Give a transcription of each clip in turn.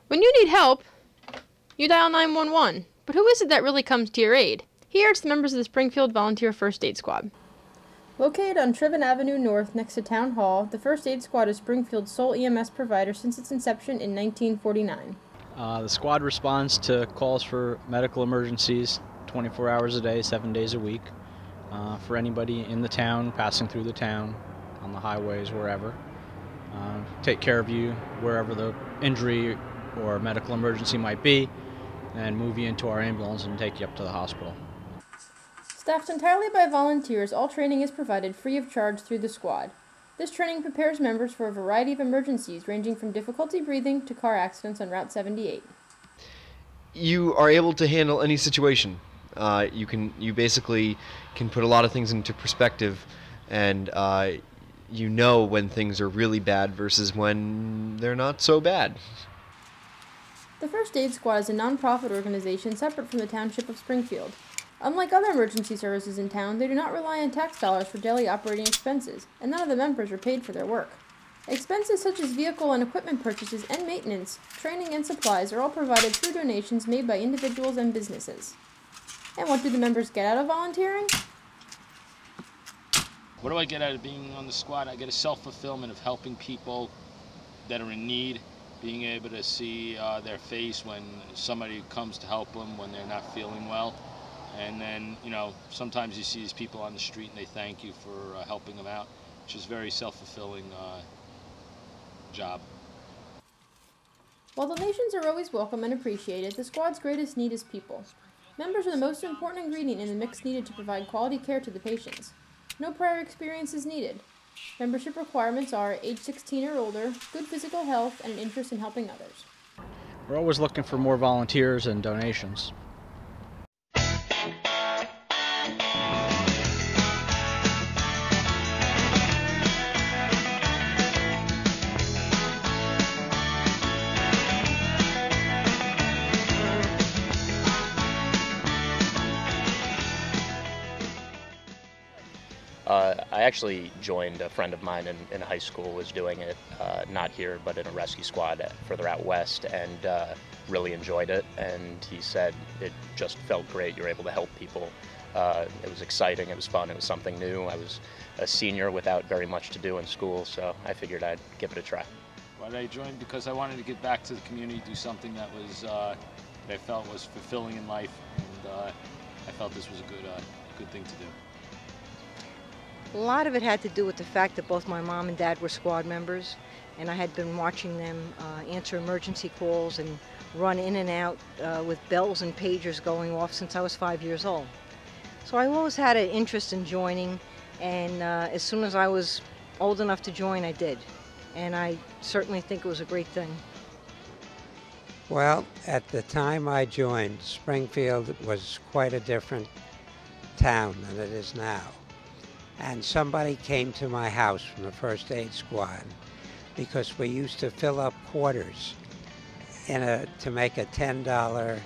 When you need help, you dial 911. But who is it that really comes to your aid? Here it's the members of the Springfield Volunteer First Aid Squad. Located on Triven Avenue North next to Town Hall, the First Aid Squad is Springfield's sole EMS provider since its inception in 1949. The squad responds to calls for medical emergencies 24 hours a day, 7 days a week, for anybody in the town, passing through the town, on the highways, wherever. Take care of you wherever the injury or medical emergency might be, and move you into our ambulance and take you up to the hospital. Staffed entirely by volunteers, all training is provided free of charge through the squad. This training prepares members for a variety of emergencies, ranging from difficulty breathing to car accidents on Route 78. You are able to handle any situation. You basically can put a lot of things into perspective, and you know when things are really bad versus when they're not so bad. The First Aid Squad is a non-profit organization separate from the Township of Springfield. Unlike other emergency services in town, they do not rely on tax dollars for daily operating expenses, and none of the members are paid for their work. Expenses such as vehicle and equipment purchases and maintenance, training and supplies are all provided through donations made by individuals and businesses. And what do the members get out of volunteering? What do I get out of being on the squad? I get a self-fulfillment of helping people that are in need, being able to see their face when somebody comes to help them when they're not feeling well. And then, sometimes you see these people on the street and they thank you for helping them out, which is a very self-fulfilling job. While donations are always welcome and appreciated, the squad's greatest need is people. Members are the most important ingredient in the mix needed to provide quality care to the patients. No prior experience is needed. Membership requirements are age 16 or older, good physical health, and an interest in helping others. We're always looking for more volunteers and donations. I actually joined a friend of mine in high school, was doing it, not here, but in a rescue squad further out west, and really enjoyed it. And he said it just felt great. You were able to help people. It was exciting. It was fun. It was something new. I was a senior without very much to do in school, so I figured I'd give it a try. Well, I joined because I wanted to give back to the community, do something that was that I felt was fulfilling in life, and I felt this was a good thing to do. A lot of it had to do with the fact that both my mom and dad were squad members, and I had been watching them answer emergency calls and run in and out with bells and pagers going off since I was 5 years old. So I always had an interest in joining, and as soon as I was old enough to join, I did. And I certainly think it was a great thing. Well, at the time I joined, Springfield was quite a different town than it is now. And somebody came to my house from the First Aid Squad because we used to fill up quarters to make a $10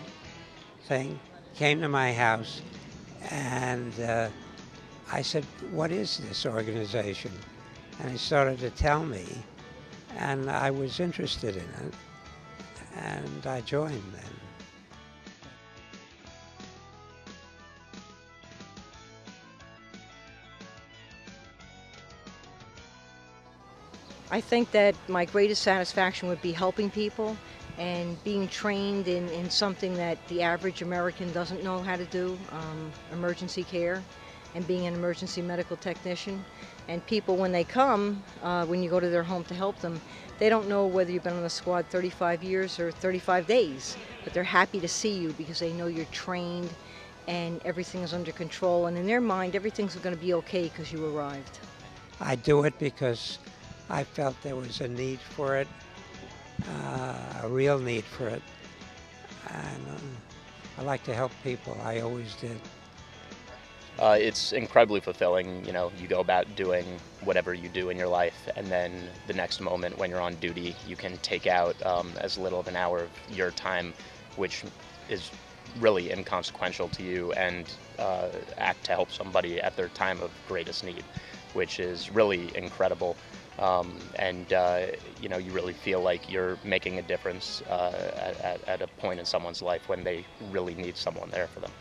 thing. Came to my house, and I said, "What is this organization?" And he started to tell me, and I was interested in it, and I joined then. I think that my greatest satisfaction would be helping people and being trained in something that the average American doesn't know how to do, emergency care, and being an emergency medical technician. And people, when they come, when you go to their home to help them, they don't know whether you've been on the squad 35 years or 35 days, but they're happy to see you because they know you're trained and everything is under control, and in their mind everything's going to be okay because you arrived. I do it because I felt there was a need for it, a real need for it, and I like to help people. I always did. It's incredibly fulfilling. You go about doing whatever you do in your life, and then the next moment when you're on duty, you can take out as little of an hour of your time, which is really inconsequential to you, and act to help somebody at their time of greatest need, which is really incredible. and you really feel like you're making a difference at a point in someone's life when they really need someone there for them.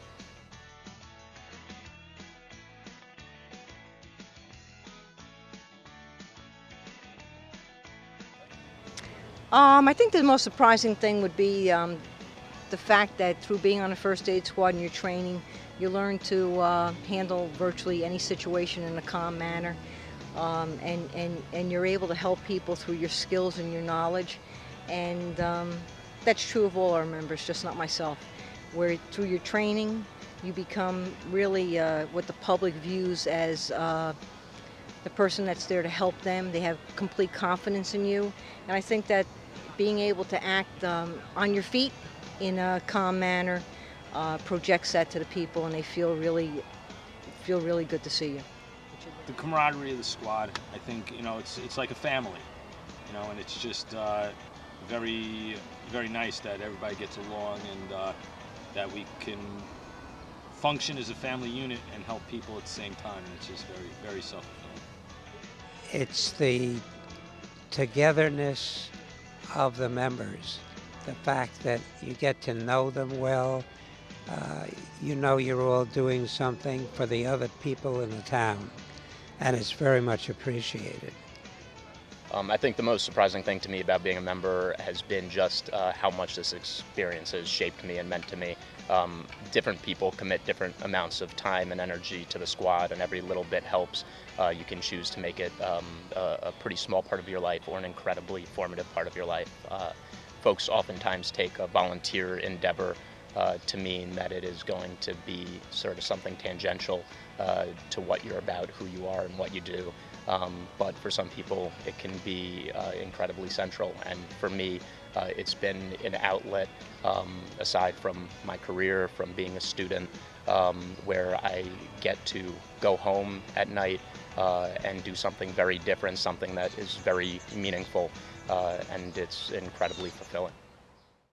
I think the most surprising thing would be the fact that through being on a first aid squad and your training, you learn to handle virtually any situation in a calm manner, and you're able to help people through your skills and your knowledge, and that's true of all our members, just not myself. Where through your training, you become really what the public views as the person that's there to help them. They have complete confidence in you, and I think that being able to act on your feet in a calm manner projects that to the people, and they feel really good to see you. The camaraderie of the squad, I think, it's like a family, and it's just very, very nice that everybody gets along and that we can function as a family unit and help people at the same time. And it's just very, very self-fulfilling. It's the togetherness of the members, the fact that you get to know them well, you're all doing something for the other people in the town, and it's very much appreciated. I think the most surprising thing to me about being a member has been just how much this experience has shaped me and meant to me. Different people commit different amounts of time and energy to the squad, and every little bit helps. You can choose to make it a pretty small part of your life or an incredibly formative part of your life. Folks oftentimes take a volunteer endeavor to mean that it is going to be sort of something tangential to what you're about, who you are, and what you do. But for some people, it can be incredibly central. And for me, it's been an outlet, aside from my career, from being a student, where I get to go home at night and do something very different, something that is very meaningful, and it's incredibly fulfilling.